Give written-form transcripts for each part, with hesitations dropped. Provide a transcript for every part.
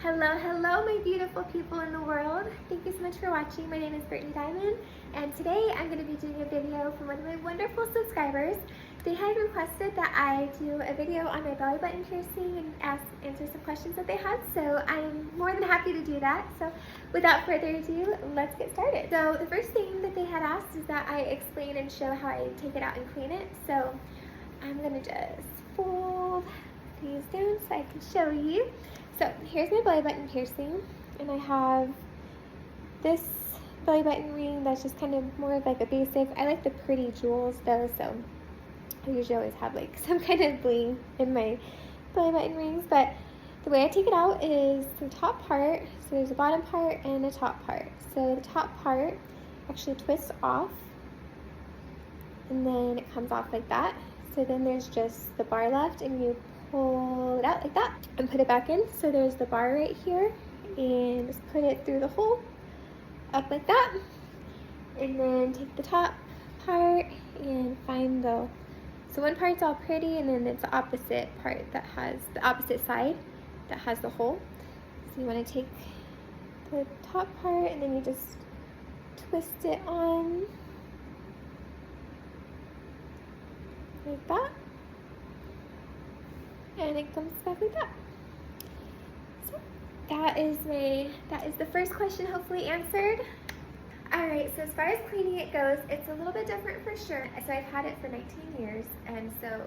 Hello, hello, my beautiful people in the world. Thank you so much for watching. My name is Brittany Diamond, and today I'm going to be doing a video for one of my wonderful subscribers. They had requested that I do a video on my belly button piercing and answer some questions that they had, so I'm more than happy to do that. So without further ado, let's get started. So the first thing that they had asked is that I explain and show how I take it out and clean it. So I'm going to just fold these down so I can show you. So here's my belly button piercing, and I have this belly button ring that's just kind of more of like a basic. I like the pretty jewels though, so I usually always have like some kind of bling in my belly button rings. But the way I take it out is the top part. So there's a bottom part and a top part. So the top part actually twists off, and then it comes off like that. So then there's just the bar left, and you pull it out like that and put it back in. So there's the bar right here, and just put it through the hole up like that, and then take the top part and find the, so one part's all pretty, and then it's the opposite part that has the opposite side that has the hole. So you want to take the top part, and then you just twist it on like that, and it comes back like that. So that is the first question hopefully answered. Alright, so as far as cleaning it goes, it's a little bit different for sure. So I've had it for 19 years, and so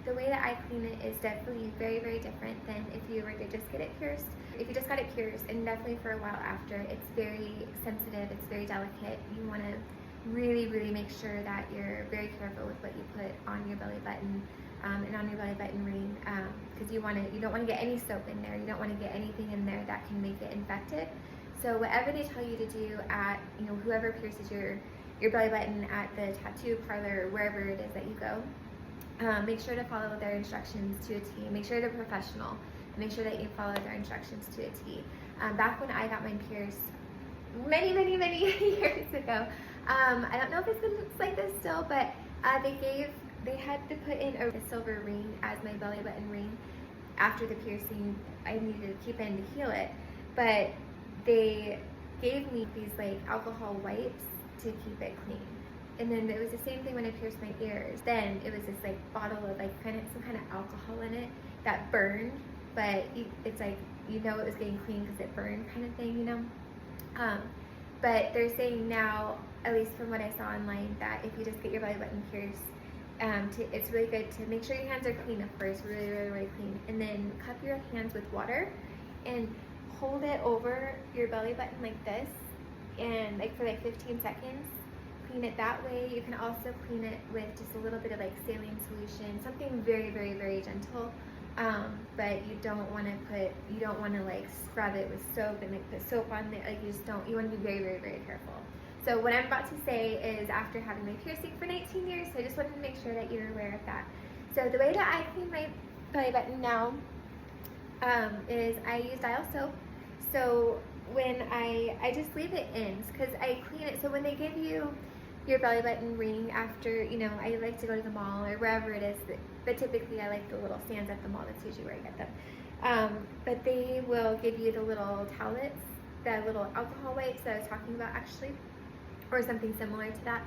the way that I clean it is definitely very, very different than if you were to just get it pierced. If you just got it pierced, and definitely for a while after, it's very sensitive, it's very delicate. You want to really, really make sure that you're very careful with what you put on your belly button and on your belly button ring, because you don't want to get any soap in there. You don't want to get anything in there that can make it infected. So whatever they tell you to do at, whoever pierces your belly button at the tattoo parlor or wherever it is that you go, make sure to follow their instructions to a T. Make sure they're professional. Make sure that you follow their instructions to a T. Back when I got mine pierced many, many, many years ago, I don't know if it's like this still, but they had to put in a silver ring as my belly button ring. After the piercing, I needed to keep in to heal it, but they gave me these like alcohol wipes to keep it clean. And then it was the same thing when I pierced my ears. Then it was this like bottle of like some kind of alcohol in it that burned, but it's like it was getting clean because it burned kind of thing, But they're saying now, at least from what I saw online, that if you just get your belly button pierced, it's really good to make sure your hands are clean at first, really, really, really clean, and then cup your hands with water and hold it over your belly button like this, and like for like 15 seconds. Clean it that way. You can also clean it with just a little bit of like saline solution, something very, very, very gentle. But you don't want to like scrub it with soap and like put soap on there. Like you want to be very, very, very careful. So what I'm about to say is after having my piercing for 19 years, so I just wanted to make sure that you're aware of that. So the way that I clean my belly button now is I use dial soap. So when I just leave it in, because I clean it. So when they give you your belly button ring after, I like to go to the mall or wherever it is, but typically I like the little stands at the mall. That's usually where I get them. But they will give you the little towelettes, the little alcohol wipes that I was talking about actually, or something similar to that.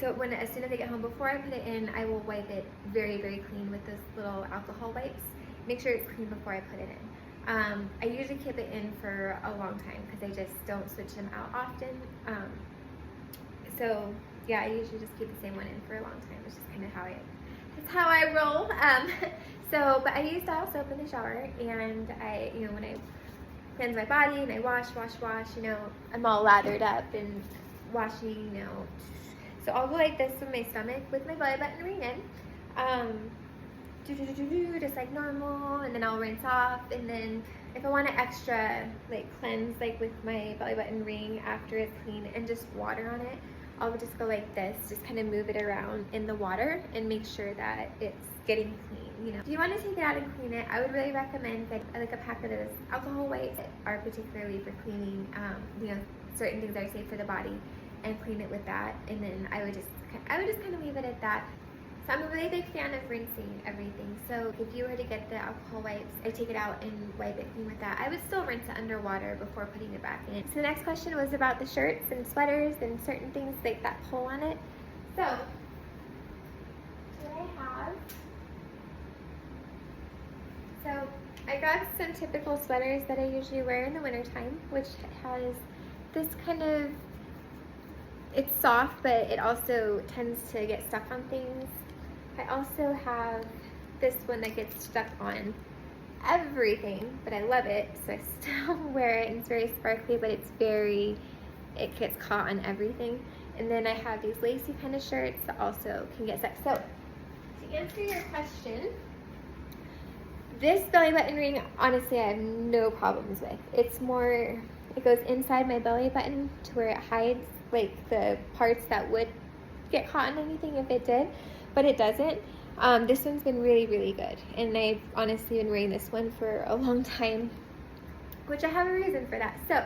So as soon as I get home, before I put it in, I will wipe it very, very clean with this little alcohol wipes. Make sure it's clean before I put it in. I usually keep it in for a long time because I just don't switch them out often. So yeah, I usually just keep the same one in for a long time. It's just kind of how I roll. But I use dial soap in the shower, and I, when I cleanse my body and I wash, I'm all lathered up and washing, So I'll go like this with my stomach with my belly button ring in. Just like normal, and then I'll rinse off, and then if I want to extra like cleanse like with my belly button ring after it's clean and just water on it, I'll just go like this, just kind of move it around in the water and make sure that it's getting clean. If you want to take it out and clean it, I would really recommend like a pack of those alcohol wipes that are particularly for cleaning certain things that are safe for the body, and clean it with that. And then I would just kind of leave it at that. So I'm a really big fan of rinsing everything. So if you were to get the alcohol wipes, I take it out and wipe it clean with that. I would still rinse it underwater before putting it back in. So the next question was about the shirts and sweaters and certain things like that pull on it. So what I have, so I grabbed some typical sweaters that I usually wear in the wintertime, which has this kind of, it's soft, but it also tends to get stuck on things. I also have this one that gets stuck on everything, but I love it, so I still wear it, and it's very sparkly, but it gets caught on everything. And then I have these lacy kind of shirts that also can get stuck. So to answer your question, this belly button ring, honestly, I have no problems with. It's more, it goes inside my belly button to where it hides like the parts that would get caught on anything if it did, but it doesn't. This one's been really, really good, and I've honestly been wearing this one for a long time, which I have a reason for that. So,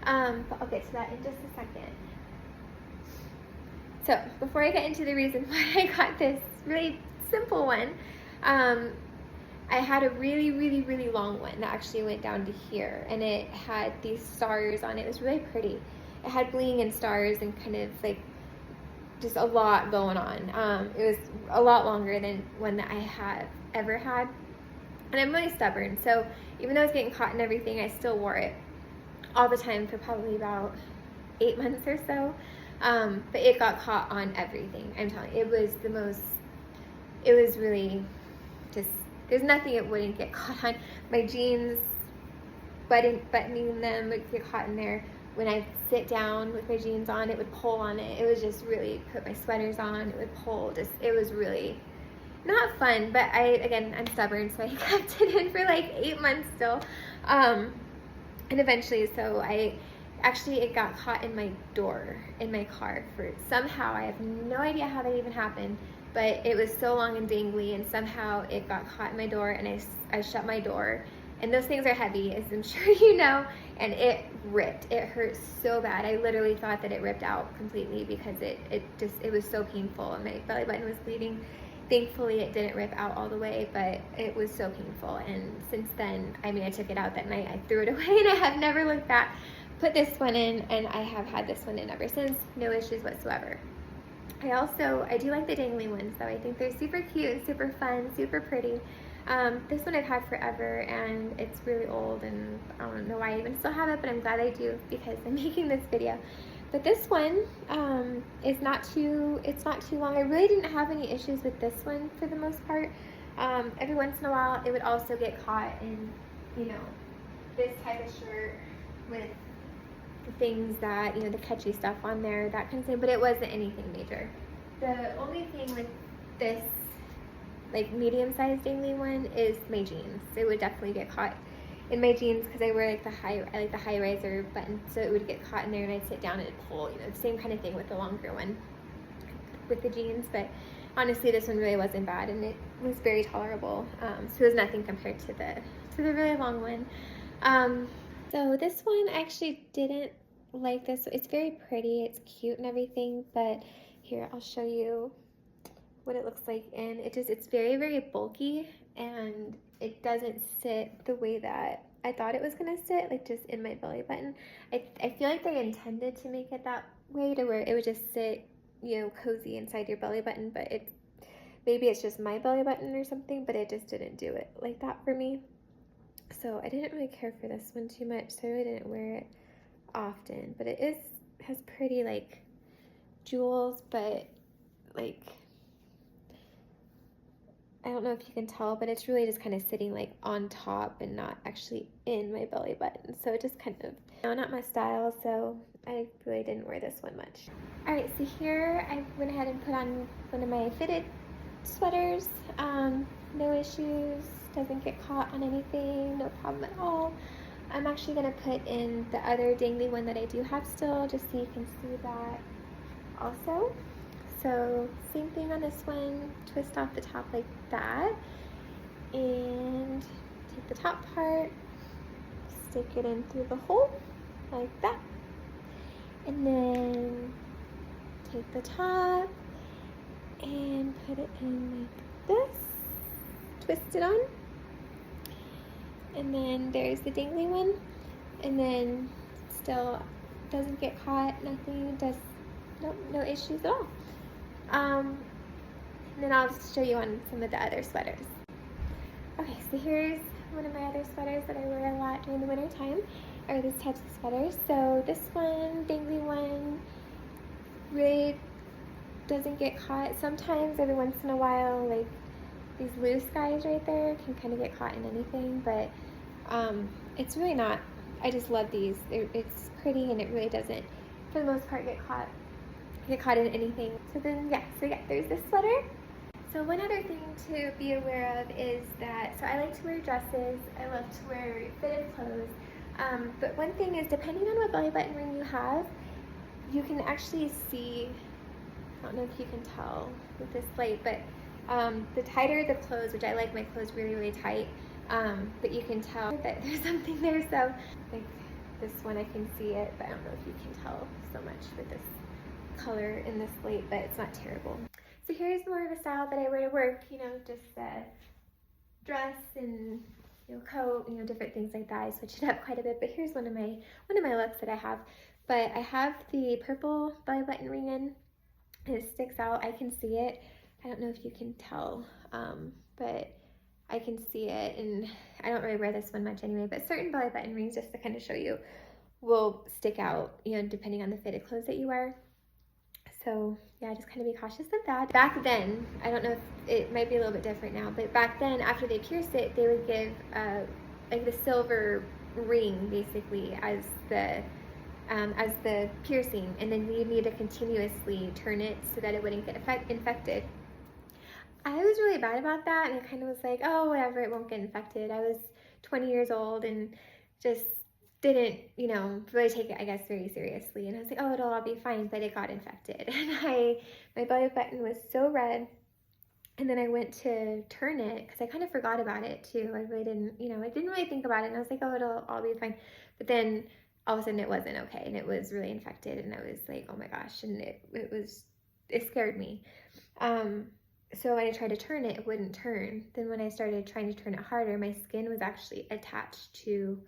but I'll get to that in just a second. So before I get into the reason why I got this really simple one, I had a really, really, really long one that actually went down to here, and it had these stars on it. It was really pretty. It had bling and stars and kind of like just a lot going on. It was a lot longer than one that I have ever had. And I'm really stubborn, so even though I was getting caught in everything, I still wore it all the time for probably about 8 months or so. But it got caught on everything. I'm telling you, it was really just, there's nothing it wouldn't get caught on. My jeans, buttoning them would get caught in there. When I sit down with my jeans on, it would pull on it. It was just really, put my sweaters on, it would pull. Just, it was really not fun, but I'm stubborn, so I kept it in for like 8 months still. And eventually, so it got caught in my door in my car for somehow, I have no idea how that even happened, but it was so long and dangly, and somehow it got caught in my door, and I shut my door. And those things are heavy, as I'm sure you know, and it ripped. It hurt so bad. I literally thought that it ripped out completely because it was so painful, and my belly button was bleeding. Thankfully, it didn't rip out all the way, but it was so painful. And since then, I took it out that night, I threw it away, and I have never looked back. Put this one in, and I have had this one in ever since. No issues whatsoever. I do like the dangly ones, though. I think they're super cute, super fun, super pretty. This one I've had forever, and it's really old, and I don't know why I even still have it, but I'm glad I do because I'm making this video. But this one it's not too long. I really didn't have any issues with this one for the most part. Every once in a while, it would also get caught in, this type of shirt with the things that, the catchy stuff on there, that kind of thing, but it wasn't anything major. The only thing with this like medium-sized dangly one is my jeans. It would definitely get caught in my jeans because I wear like the high riser button, so it would get caught in there, and I'd sit down and it'd pull. The same kind of thing with the longer one with the jeans. But honestly, this one really wasn't bad, and it was very tolerable. So it was nothing compared to the really long one. So this one, I actually didn't like this. It's very pretty, it's cute and everything, but here, I'll show you what it looks like. And it's very, very bulky, and it doesn't sit the way that I thought it was gonna sit, like just in my belly button. I feel like they intended to make it that way, to where it would just sit, cozy inside your belly button, but maybe it's just my belly button or something, but it just didn't do it like that for me. So I didn't really care for this one too much, so I really didn't wear it often. But it has pretty like jewels, but like, I don't know if you can tell, but it's really just kind of sitting like on top and not actually in my belly button. So it just kind of, not my style, so I really didn't wear this one much. All right, so here I went ahead and put on one of my fitted sweaters. No issues, doesn't get caught on anything, no problem at all. I'm actually gonna put in the other dangly one that I do have still, just so you can see that also. So same thing on this one, twist off the top like that, and take the top part, stick it in through the hole like that, and then take the top and put it in like this, twist it on, and then there's the dangly one, and then still doesn't get caught, nothing, does no issues at all. And then I'll just show you on some of the other sweaters. Okay, so here's one of my other sweaters that I wear a lot during the winter time, or these types of sweaters. So this one, dangly one, really doesn't get caught. Sometimes every once in a while, like these loose guys right there can kind of get caught in anything, but it's really not. I just love these. It's pretty and it really doesn't, for the most part, get caught in anything. So then, there's this sweater. So one other thing to be aware of is that, so I like to wear dresses, I love to wear fitted clothes, but one thing is, depending on what belly button ring you have, you can actually see, I don't know if you can tell with this light, but the tighter the clothes, which I like my clothes really, really tight, but you can tell that there's something there. So like this one, I can see it, but I don't know if you can tell so much with this color in this light, but it's not terrible. So here's more of a style that I wear to work, you know, just a dress and, you know, coat, you know, different things like that. I switch it up quite a bit, but here's one of my looks that I have. But I have the purple belly button ring in, and it sticks out. I can see it. I don't know if you can tell, but I can see it, and I don't really wear this one much anyway, but certain belly button rings, just to kind of show you, will stick out, you know, depending on the fitted clothes that you wear. So yeah, just kind of be cautious of that. Back then, I don't know if it might be a little bit different now, but back then, after they pierced it, they would give like the silver ring basically as the piercing, and then you need to continuously turn it so that it wouldn't get infected. I was really bad about that, and I kind of was like, oh, whatever, it won't get infected. I was 20 years old and just didn't, you know, really take it, I guess, very seriously. And I was like, oh, it'll all be fine, but it got infected. And my belly button was so red. And then I went to turn it, because I kind of forgot about it too. I really didn't, you know, I didn't really think about it. And I was like, oh, it'll all be fine. But then all of a sudden it wasn't okay, and it was really infected. And I was like, oh my gosh. And it scared me. So when I tried to turn it, it wouldn't turn. Then when I started trying to turn it harder, my skin was actually attached to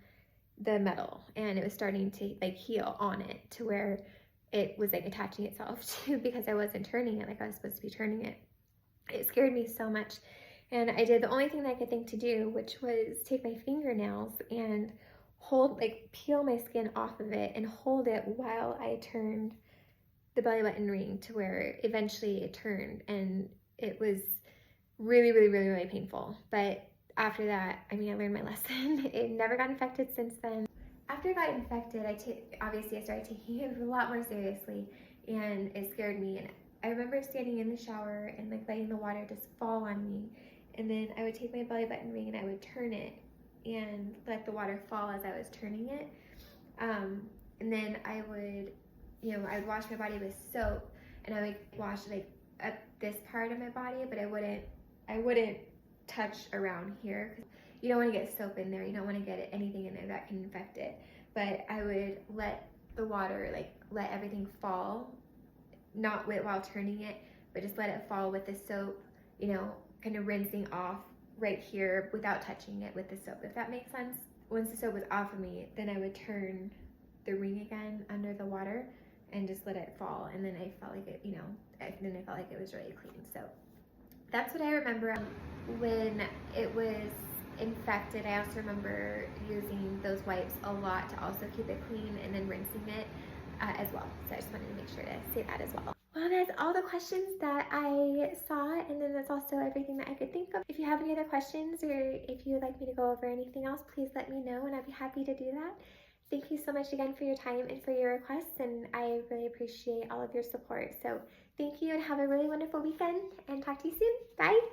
the metal, and it was starting to like heal on it, to where it was like attaching itself to, because I wasn't turning it like I was supposed to be turning it. It scared me so much. And I did the only thing that I could think to do, which was take my fingernails and peel my skin off of it and hold it while I turned the belly button ring, to where eventually it turned, and it was really, really, really, really painful. But after that, I mean, I learned my lesson. It never got infected since then. After I got infected, obviously I started taking it a lot more seriously, and it scared me. And I remember standing in the shower and like letting the water just fall on me, and then I would take my belly button ring and I would turn it and let the water fall as I was turning it. And then I would, you know, I would wash my body with soap, and I would wash like up this part of my body, but I wouldn't touch around here, because you don't want to get soap in there. You don't want to get anything in there that can infect it. But I would let the water, like let everything fall, not while turning it, but just let it fall with the soap, you know, kind of rinsing off right here without touching it with the soap, if that makes sense. Once the soap was off of me, then I would turn the ring again under the water and just let it fall, and then I felt like it, you know, then I felt like it was really clean. So that's what I remember. When it was infected, I also remember using those wipes a lot to also keep it clean, and then rinsing it as well. So I just wanted to make sure to say that as well. Well, that's all the questions that I saw, and then that's also everything that I could think of. If you have any other questions, or if you would like me to go over anything else, please let me know, and I'd be happy to do that. Thank you so much again for your time and for your requests, and I really appreciate all of your support. So thank you, and have a really wonderful weekend, and talk to you soon. Bye!